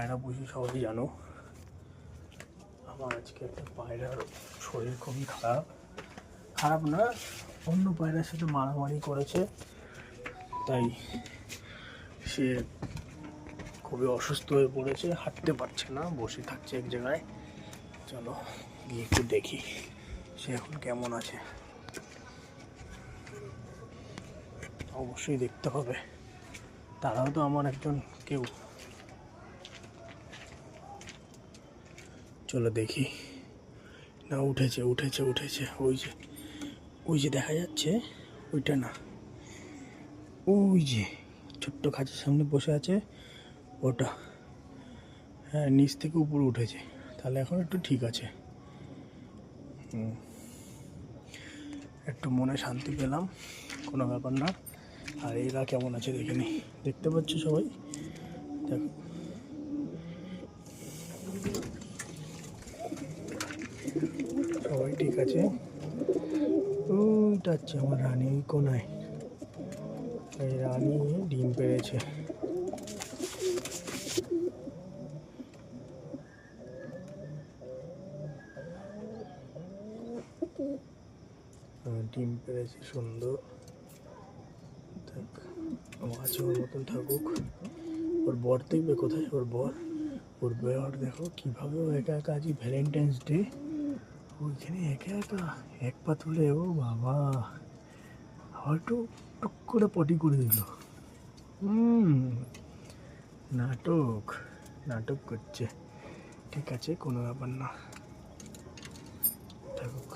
পায়রা পুষি সবাই জানো। আমার আজকে একটা পায়রার শরীর খুবই খারাপ, খারাপ না, অন্য পায়রার সাথে মারামারি করেছে, তাই সে খুবই অসুস্থ হয়ে পড়েছে, হাঁটতে পারছে না, বসে থাকছে এক জায়গায়। চলো গিয়ে একটু দেখি সে এখন কেমন আছে। অবশ্যই দেখতে হবে, তারাও তো আমার একজন কেউ। চলো দেখি। না, উঠেছে উঠেছে উঠেছে, ওই যে দেখা যাচ্ছে, ওইটা না, ওই যে ছোট্ট খাঁচার সামনে বসে আছে ওটা। হ্যাঁ, নিচ থেকে উপরে উঠেছে, তাহলে এখন একটু ঠিক আছে। একটু মনে শান্তি পেলাম, কোনো ব্যাপার না। আর এরা কেমন আছে দেখে নি। দেখতে পাচ্ছ সবাই, দেখো সবাই ঠিক আছে। ওইটা হচ্ছে আমার রানী, ওই কোনায়। এই রানী ডিম পেড়েছে। ডিম পেড়েছে সুন্দর। দেখ, আছে ওর মতন থাকুক। ওর বর দেখবে কোথায়, ওর বর দেখো কিভাবে ও একা একা, আজ ভ্যালেন্টাইন্স ডে, ওইখানে একা একা এক পা তুলে, ও বাবা, হয়তো টুক করে পটি করে দিল। নাটক করছে। ঠিক আছে, কোনো ব্যাপার না, থাকুক।